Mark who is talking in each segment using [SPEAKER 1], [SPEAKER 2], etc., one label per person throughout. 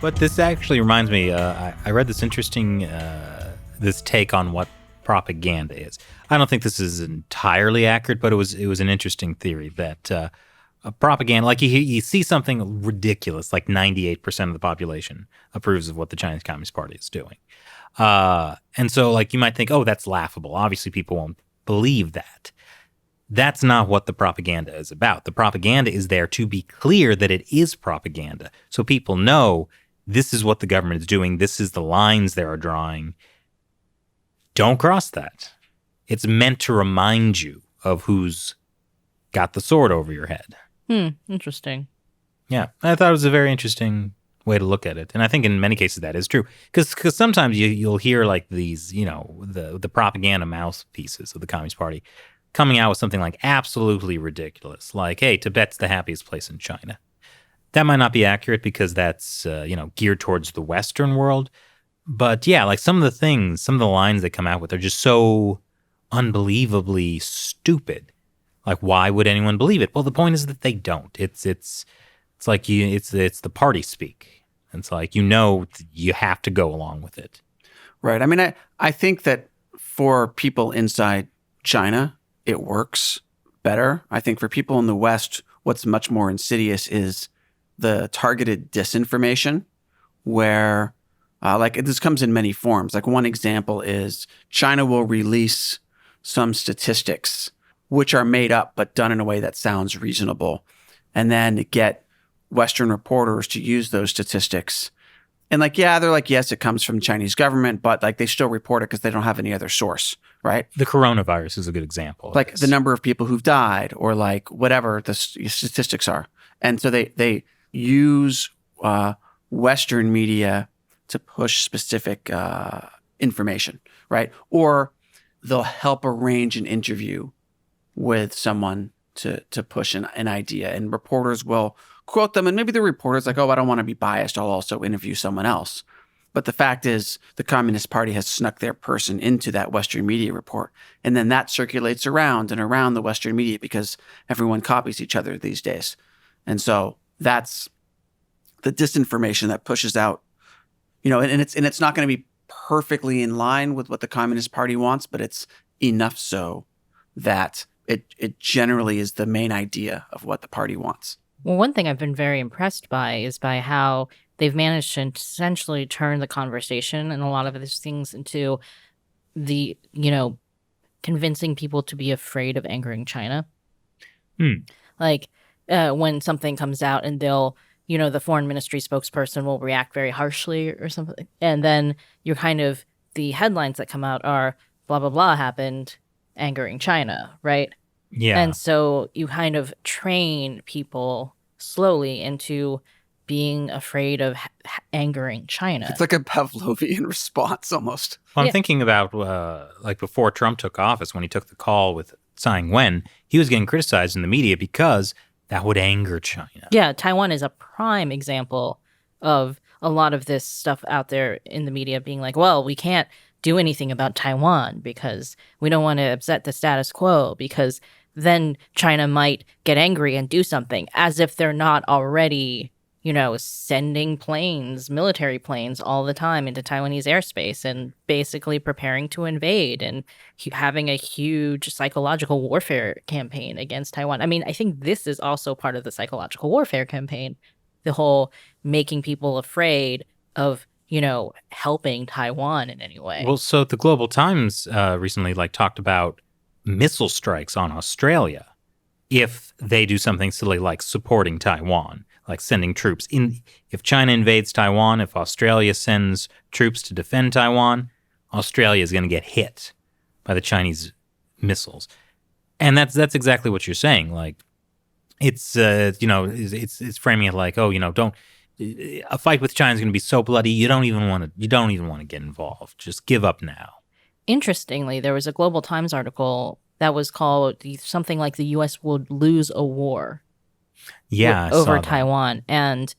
[SPEAKER 1] But this actually reminds me, I read this interesting, this take on what propaganda is. I don't think this is entirely accurate, but it was an interesting theory that propaganda, like you see something ridiculous, like 98% of the population approves of what the Chinese Communist Party is doing. And so like you might think, oh, that's laughable. Obviously people won't believe that. That's not what the propaganda is about. The propaganda is there to be clear that it is propaganda. So people know this is what the government is doing. This is the lines they are drawing. Don't cross that. It's meant to remind you of who's got the sword over your head.
[SPEAKER 2] Interesting.
[SPEAKER 1] Yeah, I thought it was a very interesting way to look at it. And I think in many cases that is true. Because sometimes you'll hear like these, the propaganda mouthpieces of the Communist Party coming out with something like absolutely ridiculous. Like, hey, Tibet's the happiest place in China. That might not be accurate because that's, geared towards the Western world. But yeah, like some of the lines they come out with are just so unbelievably stupid. Like, why would anyone believe it? Well, the point is that they don't. It's like it's the party speak. It's like, you have to go along with it.
[SPEAKER 3] Right. I mean, I think that for people inside China, it works better. I think for people in the West, what's much more insidious is the targeted disinformation where, this comes in many forms. Like one example is China will release some statistics which are made up but done in a way that sounds reasonable, and then get Western reporters to use those statistics. And they're like, yes, it comes from the Chinese government, but they still report it because they don't have any other source, right?
[SPEAKER 1] The coronavirus is a good example.
[SPEAKER 3] Like the number of people who've died or whatever the statistics are. And so they use Western media to push specific information, right? Or they'll help arrange an interview with someone to push an idea. And reporters will quote them. And maybe the reporter's like, oh, I don't want to be biased. I'll also interview someone else. But the fact is the Communist Party has snuck their person into that Western media report. And then that circulates around and around the Western media because everyone copies each other these days. And so that's the disinformation that pushes out, and it's not going to be perfectly in line with what the Communist Party wants, but it's enough so that it generally is the main idea of what the party wants.
[SPEAKER 2] Well, one thing I've been very impressed by is by how they've managed to essentially turn the conversation and a lot of these things into the, convincing people to be afraid of angering China. When something comes out and they'll, the foreign ministry spokesperson will react very harshly or something. And then the headlines that come out are blah, blah, blah happened, angering China, right?
[SPEAKER 1] Yeah.
[SPEAKER 2] And so you kind of train people slowly into being afraid of angering China.
[SPEAKER 3] It's like a Pavlovian response almost.
[SPEAKER 1] Well, I'm thinking about before Trump took office, when he took the call with Tsai Ing-wen, he was getting criticized in the media because that would anger China.
[SPEAKER 2] Yeah, Taiwan is a prime example of a lot of this stuff out there in the media being like, well, we can't do anything about Taiwan because we don't want to upset the status quo because then China might get angry and do something, as if they're not already, sending planes, military planes all the time into Taiwanese airspace and basically preparing to invade and having a huge psychological warfare campaign against Taiwan. I mean, I think this is also part of the psychological warfare campaign, the whole making people afraid of helping Taiwan in any way.
[SPEAKER 1] Well, so the Global Times recently talked about missile strikes on Australia if they do something silly like supporting Taiwan, like sending troops in. If China invades Taiwan, if Australia sends troops to defend Taiwan, Australia is going to get hit by the Chinese missiles. And that's exactly what you're saying. Like, it's it's framing it like, don't. A fight with China is going to be so bloody. You don't even want to get involved. Just give up now.
[SPEAKER 2] Interestingly, there was a Global Times article that was called something like the U.S. would lose a war.
[SPEAKER 1] Yeah,
[SPEAKER 2] over Taiwan. And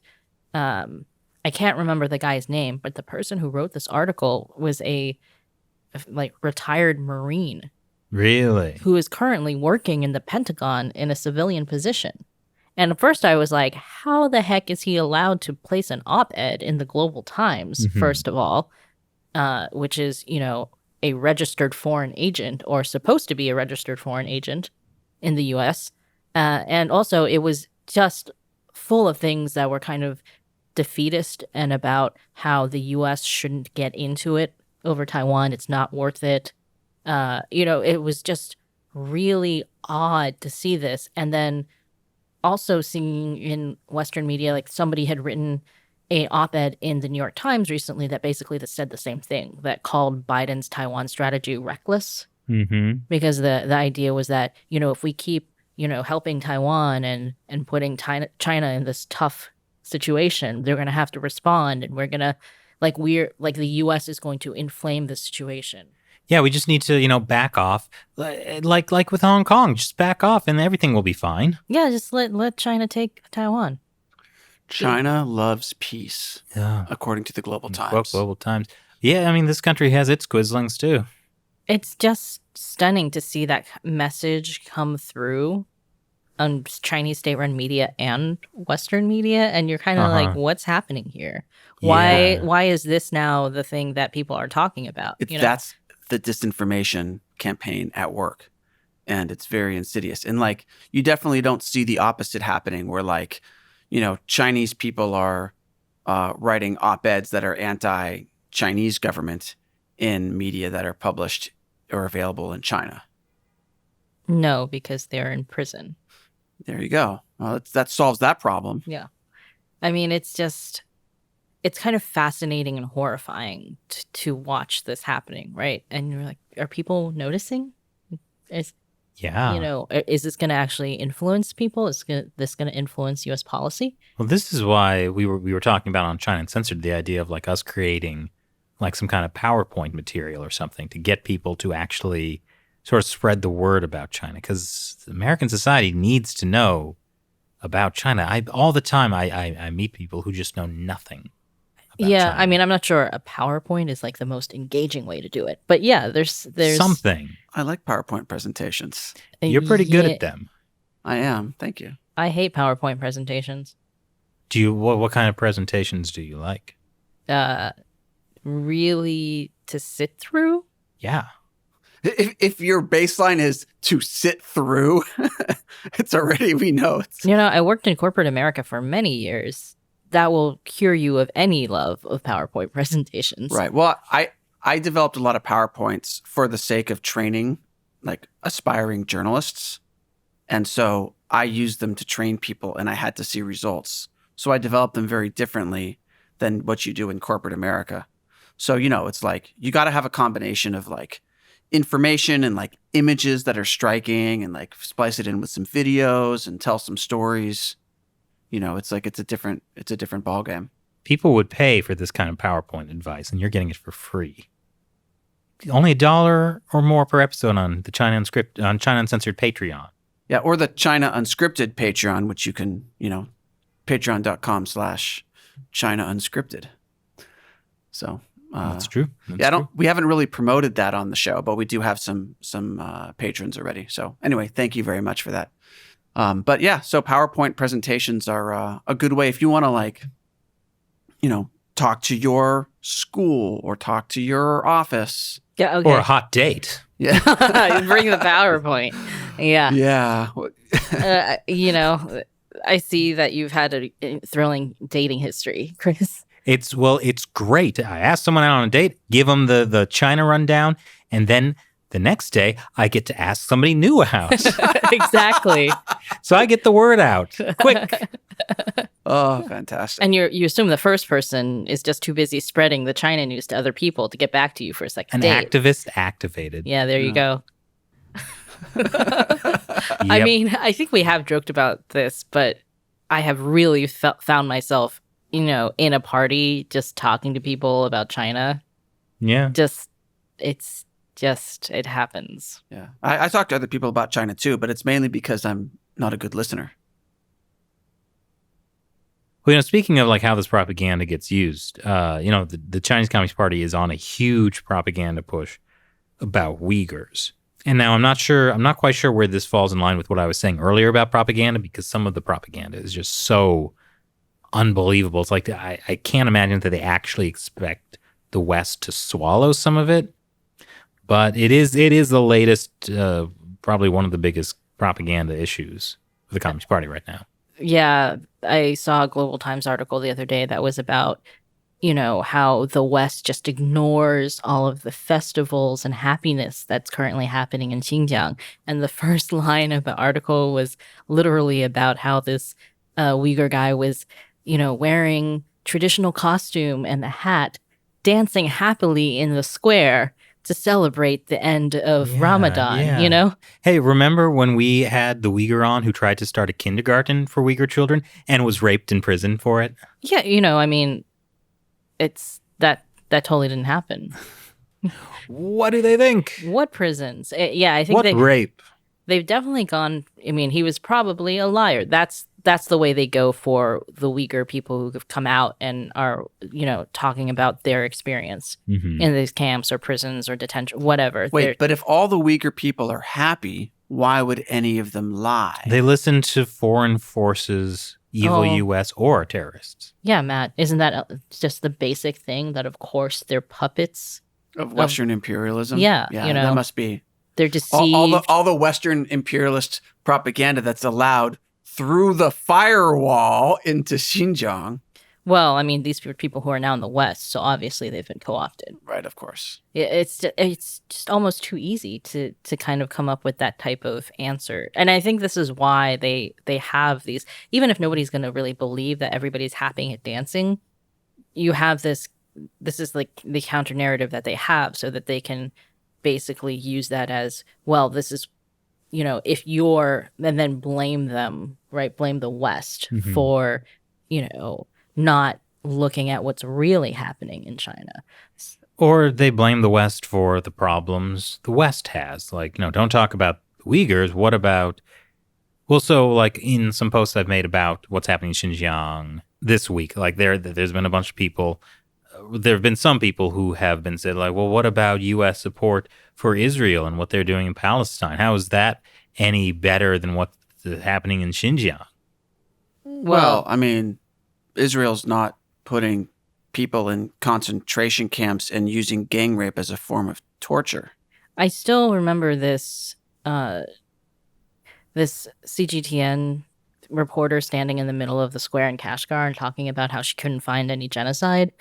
[SPEAKER 2] I can't remember the guy's name, but the person who wrote this article was a retired Marine.
[SPEAKER 1] Really?
[SPEAKER 2] Who is currently working in the Pentagon in a civilian position. And at first I was like, how the heck is he allowed to place an op-ed in the Global Times,
[SPEAKER 1] Mhm.
[SPEAKER 2] first of all, which is, a registered foreign agent or supposed to be a registered foreign agent in the US. And also it was just full of things that were kind of defeatist and about how the US shouldn't get into it over Taiwan. It's not worth it. It was just really odd to see this. And then also seeing in Western media, like somebody had written a op-ed in the New York Times recently that said the same thing, that called Biden's Taiwan strategy reckless,
[SPEAKER 1] Mm-hmm.
[SPEAKER 2] because the idea was that, if we keep, helping Taiwan and putting China in this tough situation, they're going to have to respond, and the US is going to inflame the situation.
[SPEAKER 1] Yeah, we just need to, back off. Like with Hong Kong, just back off and everything will be fine.
[SPEAKER 2] Yeah, just let China take Taiwan.
[SPEAKER 3] China loves peace,
[SPEAKER 1] Yeah.
[SPEAKER 3] according to the Global Times.
[SPEAKER 1] Global Times. Yeah, I mean, this country has its quislings too.
[SPEAKER 2] It's just stunning to see that message come through on Chinese state-run media and Western media, and you're kind of like, what's happening here?
[SPEAKER 1] Yeah.
[SPEAKER 2] Why is this now the thing that people are talking about?
[SPEAKER 3] That's the disinformation campaign at work, and it's very insidious. And like, you definitely don't see the opposite happening, where like, Chinese people are writing op-eds that are anti-Chinese government in media that are published or available in China.
[SPEAKER 2] No, because they're in prison.
[SPEAKER 3] There you go. Well, that solves that problem.
[SPEAKER 2] Yeah. I mean, it's kind of fascinating and horrifying to watch this happening, right? And you're like, are people noticing?
[SPEAKER 1] Yeah.
[SPEAKER 2] Is this going to actually influence people? Is this going to influence U.S. policy?
[SPEAKER 1] Well, this is why we were talking about on China Uncensored, the idea of like us creating like some kind of PowerPoint material or something to get people to actually sort of spread the word about China, because American society needs to know about China. All the time I meet people who just know nothing about
[SPEAKER 2] Yeah,
[SPEAKER 1] China.
[SPEAKER 2] I mean, I'm not sure a PowerPoint is like the most engaging way to do it, but yeah, there's
[SPEAKER 1] something.
[SPEAKER 3] I like PowerPoint presentations.
[SPEAKER 1] You're pretty good at them.
[SPEAKER 3] I am. Thank you.
[SPEAKER 2] I hate PowerPoint presentations.
[SPEAKER 1] Do you? What kind of presentations do you like?
[SPEAKER 2] Really to sit through?
[SPEAKER 1] Yeah.
[SPEAKER 3] If your baseline is to sit through, it's already, we know it's.
[SPEAKER 2] I worked in corporate America for many years. That will cure you of any love of PowerPoint presentations.
[SPEAKER 3] Right. Well, I developed a lot of PowerPoints for the sake of training like aspiring journalists. And so I used them to train people, and I had to see results. So I developed them very differently than what you do in corporate America. So, it's like you got to have a combination of like information and like images that are striking, and like splice it in with some videos and tell some stories. It's like it's a different ball game.
[SPEAKER 1] People would pay for this kind of PowerPoint advice, and you're getting it for free. Only $1 or more per episode on the China Uncensored Patreon.
[SPEAKER 3] Yeah, or the China Unscripted Patreon, which you can, patreon.com/China Unscripted. So
[SPEAKER 1] That's true.
[SPEAKER 3] We haven't really promoted that on the show, but we do have some patrons already. So anyway, thank you very much for that. But yeah, so PowerPoint presentations are a good way if you want to like, talk to your school or talk to your office.
[SPEAKER 2] Yeah, okay.
[SPEAKER 1] Or a hot date.
[SPEAKER 3] Yeah.
[SPEAKER 2] Bring the PowerPoint. Yeah.
[SPEAKER 3] Yeah.
[SPEAKER 2] I see that you've had a thrilling dating history, Chris.
[SPEAKER 1] It's great. I asked someone out on a date, give them the China rundown, and then the next day I get to ask somebody new out.
[SPEAKER 2] Exactly.
[SPEAKER 1] So I get the word out quick.
[SPEAKER 3] Oh, fantastic.
[SPEAKER 2] And you assume the first person is just too busy spreading the China news to other people to get back to you for a second
[SPEAKER 1] An
[SPEAKER 2] date.
[SPEAKER 1] activist activated.
[SPEAKER 2] Yeah, there you go.
[SPEAKER 1] Yep.
[SPEAKER 2] I mean, I think we have joked about this, but I have really found myself, in a party just talking to people about China.
[SPEAKER 1] Yeah.
[SPEAKER 2] It happens.
[SPEAKER 3] Yeah. I talk to other people about China too, but it's mainly because I'm not a good listener.
[SPEAKER 1] Well, speaking of like how this propaganda gets used, the Chinese Communist Party is on a huge propaganda push about Uyghurs. And now I'm not quite sure where this falls in line with what I was saying earlier about propaganda, because some of the propaganda is just so unbelievable. It's like I can't imagine that they actually expect the West to swallow some of it. But it is the latest, probably one of the biggest propaganda issues for the Communist Party right now.
[SPEAKER 2] Yeah, I saw a Global Times article the other day that was about, how the West just ignores all of the festivals and happiness that's currently happening in Xinjiang. And the first line of the article was literally about how this Uyghur guy was, wearing traditional costume and a hat, dancing happily in the square to celebrate the end of Ramadan,
[SPEAKER 1] Hey, remember when we had the Uyghur on who tried to start a kindergarten for Uyghur children and was raped in prison for it?
[SPEAKER 2] Yeah, it's that totally didn't happen.
[SPEAKER 1] What do they think?
[SPEAKER 2] What prisons? I think
[SPEAKER 1] what rape?
[SPEAKER 2] They've definitely gone. I mean, he was probably a liar. That's the way they go for the Uyghur people who have come out and are, talking about their experience in these camps or prisons or detention, whatever.
[SPEAKER 3] Wait, but if all the Uyghur people are happy, why would any of them lie?
[SPEAKER 1] They listen to foreign forces, evil U.S. or terrorists.
[SPEAKER 2] Yeah, Matt, isn't that just the basic thing that, of course, they're puppets
[SPEAKER 3] of Western imperialism?
[SPEAKER 2] Yeah,
[SPEAKER 3] that must be.
[SPEAKER 2] They're deceived.
[SPEAKER 3] All the Western imperialist propaganda that's allowed through the firewall into Xinjiang.
[SPEAKER 2] Well, I mean, these are people who are now in the West, so obviously they've been co-opted.
[SPEAKER 3] Right, of course.
[SPEAKER 2] It's just almost too easy to kind of come up with that type of answer. And I think this is why they have these, even if nobody's going to really believe that everybody's happy at dancing, you have this is like the counter narrative that they have so that they can basically use that as, well, this is, if you're, and then blame them, right? Blame the West for, not looking at what's really happening in China.
[SPEAKER 1] Or they blame the West for the problems the West has. Like, no, don't talk about Uyghurs. What about, well, so like in some posts I've made about what's happening in Xinjiang this week, like there's been a bunch of people, there have been some people who have been said like, well, what about U.S. support for Israel and what they're doing in Palestine? How is that any better than what's happening in Xinjiang?
[SPEAKER 3] Well, I mean, Israel's not putting people in concentration camps and using gang rape as a form of torture.
[SPEAKER 2] I still remember this CGTN reporter standing in the middle of the square in Kashgar and talking about how she couldn't find any genocide.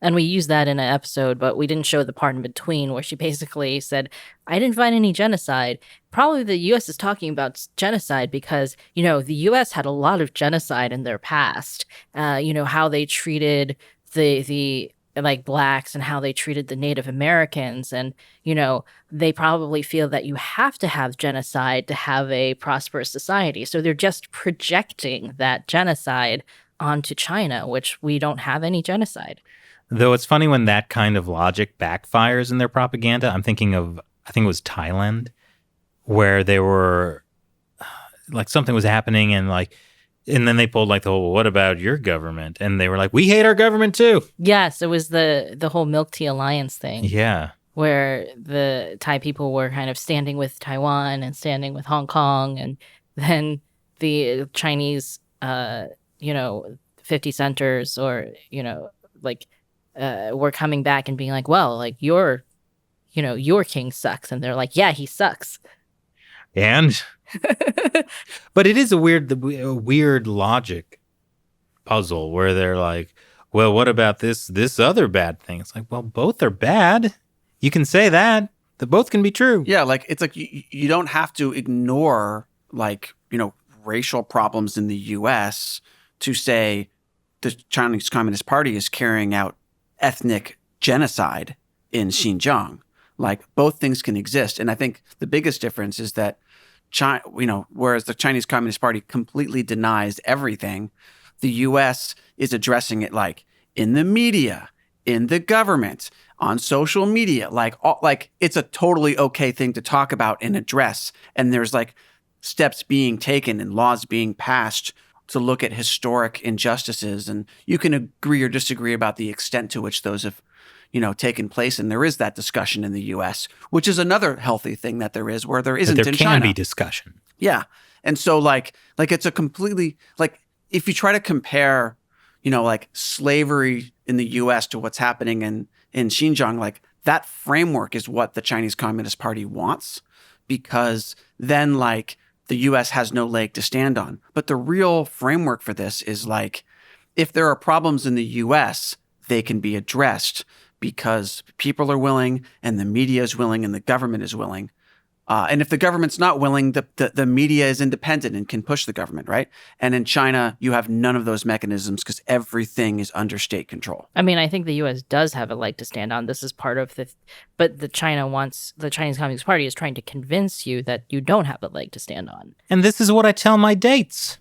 [SPEAKER 2] And we used that in an episode, but we didn't show the part in between where she basically said, I didn't find any genocide. Probably the U.S. is talking about genocide because, the U.S. had a lot of genocide in their past. How they treated the like blacks and how they treated the Native Americans. And, they probably feel that you have to have genocide to have a prosperous society. So they're just projecting that genocide onto China, which we don't have any genocide.
[SPEAKER 1] Though it's funny when that kind of logic backfires in their propaganda. I'm thinking of, I think it was Thailand, where they were, like something was happening and then they pulled like the whole, what about your government? And they were like, we hate our government too.
[SPEAKER 2] Yes, it was the whole Milk Tea Alliance thing.
[SPEAKER 1] Yeah.
[SPEAKER 2] Where the Thai people were kind of standing with Taiwan and standing with Hong Kong. And then the Chinese, 50 centers or, were coming back and being like, well, like your king sucks. And they're like, yeah, he sucks.
[SPEAKER 1] And, but it is a weird logic puzzle where they're like, well, what about this other bad thing? It's like, well, both are bad. You can say that both can be true.
[SPEAKER 3] Yeah. Like, it's like, you don't have to ignore racial problems in the U.S. to say the Chinese Communist Party is carrying out ethnic genocide in Xinjiang. Like, both things can exist. And I think the biggest difference is that whereas the Chinese Communist Party completely denies everything, the U.S. is addressing it like in the media, in the government, on social media, like it's a totally okay thing to talk about and address. And there's like steps being taken and laws being passed to look at historic injustices. And you can agree or disagree about the extent to which those have, taken place, and there is that discussion in the U.S., which is another healthy thing that there is, where there isn't
[SPEAKER 1] There
[SPEAKER 3] in
[SPEAKER 1] can
[SPEAKER 3] China.
[SPEAKER 1] be discussion.
[SPEAKER 3] Yeah. And so like it's a completely, like, if you try to compare, like slavery in the US to what's happening in Xinjiang, like that framework is what the Chinese Communist Party wants, because then like the US has no leg to stand on. But the real framework for this is like, if there are problems in the US, they can be addressed because people are willing and the media is willing and the government is willing. And if the government's not willing, the media is independent and can push the government, right? And in China, you have none of those mechanisms because everything is under state control.
[SPEAKER 2] I mean, I think the U.S. does have a leg to stand on. This is part of but the Chinese Communist Party is trying to convince you that you don't have a leg to stand on.
[SPEAKER 1] And this is what I tell my dates.